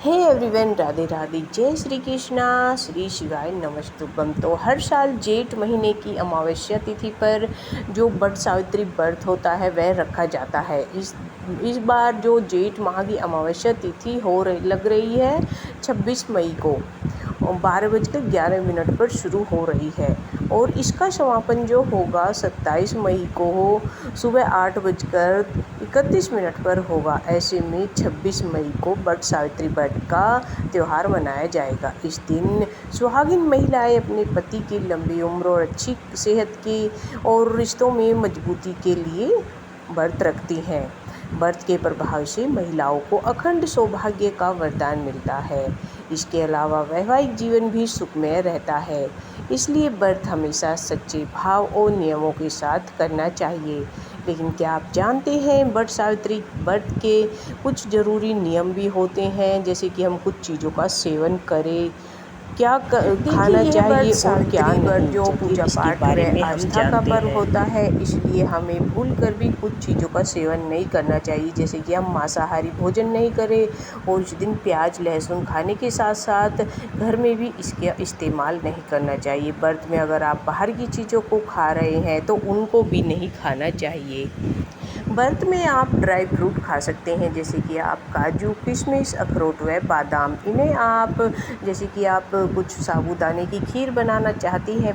Hey everyone, Radhe Radhe, जय श्री कृष्णा, श्री शिवाय नमस्तुभ्यम। तो हर साल जेठ महीने की अमावस्या तिथि पर जो वट सावित्री व्रत होता है वह रखा जाता है। इस बार जो जेठ माह की अमावस्या तिथि लग रही है 26 मई को 12:11 पर शुरू हो रही है और इसका समापन जो होगा 27 मई को सुबह 8:31 पर होगा। ऐसे में 26 मई को वट सावित्री व्रत का त्यौहार मनाया जाएगा। इस दिन सुहागिन महिलाएं अपने पति की लंबी उम्र और अच्छी सेहत की और रिश्तों में मजबूती के लिए व्रत रखती हैं। व्रत के प्रभाव से महिलाओं को अखंड सौभाग्य का वरदान मिलता है। इसके अलावा वैवाहिक जीवन भी सुखमय रहता है। इसलिए व्रत हमेशा सच्चे भाव और नियमों के साथ करना चाहिए। लेकिन क्या आप जानते हैं वट सावित्री व्रत के कुछ ज़रूरी नियम भी होते हैं, जैसे कि हम कुछ चीज़ों का सेवन करें, क्या खाना चाहिए और क्या नहीं। जो पूजा पाठ व आस्था का पर्व होता है, इसलिए हमें भूल कर भी कुछ चीज़ों का सेवन नहीं करना चाहिए, जैसे कि हम मांसाहारी भोजन नहीं करें और उस दिन प्याज लहसुन खाने के साथ साथ घर में भी इसका इस्तेमाल नहीं करना चाहिए। व्रत में अगर आप बाहर की चीज़ों को खा रहे हैं तो उनको भी नहीं खाना चाहिए। व्रत में आप ड्राई फ्रूट खा सकते हैं, जैसे कि आप काजू किशमिश अखरोट व बादाम। इन्हें आप जैसे कि आप कुछ साबूदाने की खीर बनाना चाहती हैं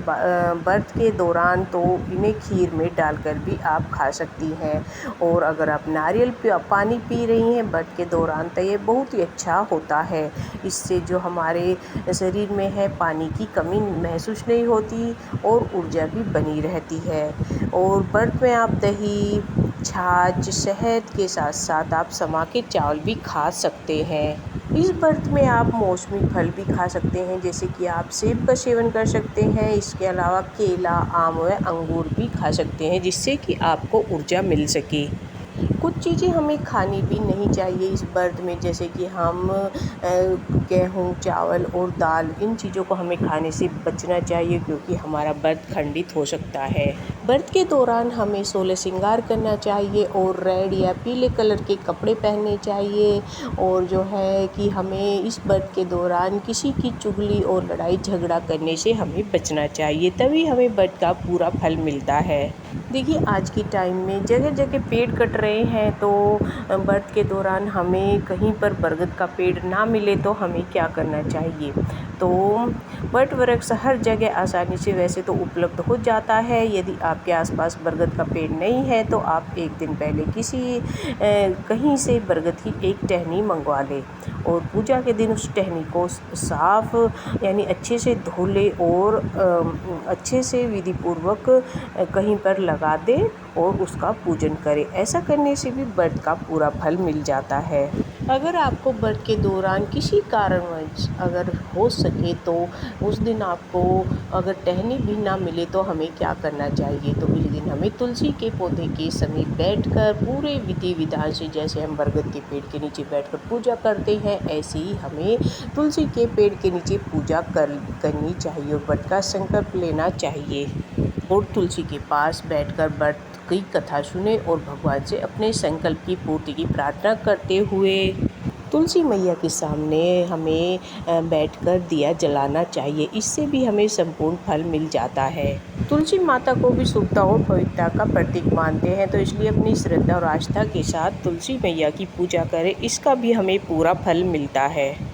व्रत के दौरान, तो इन्हें खीर में डालकर भी आप खा सकती हैं। और अगर आप नारियल पानी पी रही हैं व्रत के दौरान तो ये बहुत ही अच्छा होता है। इससे जो हमारे शरीर में है पानी की कमी महसूस नहीं होती और ऊर्जा भी बनी रहती है। और व्रत में आप दही छाछ शहद के साथ साथ आप समा के चावल भी खा सकते हैं। इस व्रत में आप मौसमी फल भी खा सकते हैं, जैसे कि आप सेब का सेवन कर सकते हैं। इसके अलावा केला आम व अंगूर भी खा सकते हैं, जिससे कि आपको ऊर्जा मिल सके। कुछ चीज़ें हमें खानी भी नहीं चाहिए इस व्रत में, जैसे कि हम गेहूँ चावल और दाल, इन चीज़ों को हमें खाने से बचना चाहिए, क्योंकि हमारा व्रत खंडित हो सकता है। व्रत के दौरान हमें 16 श्रृंगार करना चाहिए और रेड या पीले कलर के कपड़े पहनने चाहिए। और जो है कि हमें इस व्रत के दौरान किसी की चुगली और लड़ाई झगड़ा करने से हमें बचना चाहिए, तभी हमें व्रत का पूरा फल मिलता है। देखिए, आज की टाइम में जगह जगह पेड़ कट रहे हैं, तो व्रत के दौरान हमें कहीं पर बरगद का पेड़ ना मिले तो हमें क्या करना चाहिए। तो वट वृक्ष हर जगह आसानी से वैसे तो उपलब्ध हो जाता है। यदि आपके आसपास बरगद का पेड़ नहीं है तो आप एक दिन पहले कहीं से बरगद की एक टहनी मंगवा लें और पूजा के दिन उस टहनी को साफ यानी अच्छे से धो ले और अच्छे से विधि पूर्वक कहीं पर लगा दे और उसका पूजन करें। ऐसा करने से भी व्रत का पूरा फल मिल जाता है। अगर आपको व्रत के दौरान किसी कारणवश अगर हो सके तो उस दिन आपको अगर टहनी भी ना मिले तो हमें क्या करना चाहिए। तो उस दिन हमें तुलसी के पौधे के समीप बैठकर पूरे विधि विधान से, जैसे हम बरगद के पेड़ के नीचे बैठकर पूजा करते हैं, ऐसे ही हमें तुलसी के पेड़ के नीचे पूजा करनी चाहिए और व्रत का संकल्प लेना चाहिए। और तुलसी के पास बैठकर व्रत की कथा सुने और भगवान से अपने संकल्प की पूर्ति की प्रार्थना करते हुए तुलसी मैया के सामने हमें बैठकर दिया जलाना चाहिए। इससे भी हमें संपूर्ण फल मिल जाता है। तुलसी माता को भी शुद्धता और पवित्रता का प्रतीक मानते हैं, तो इसलिए अपनी श्रद्धा और आस्था के साथ तुलसी मैया की पूजा करें, इसका भी हमें पूरा फल मिलता है।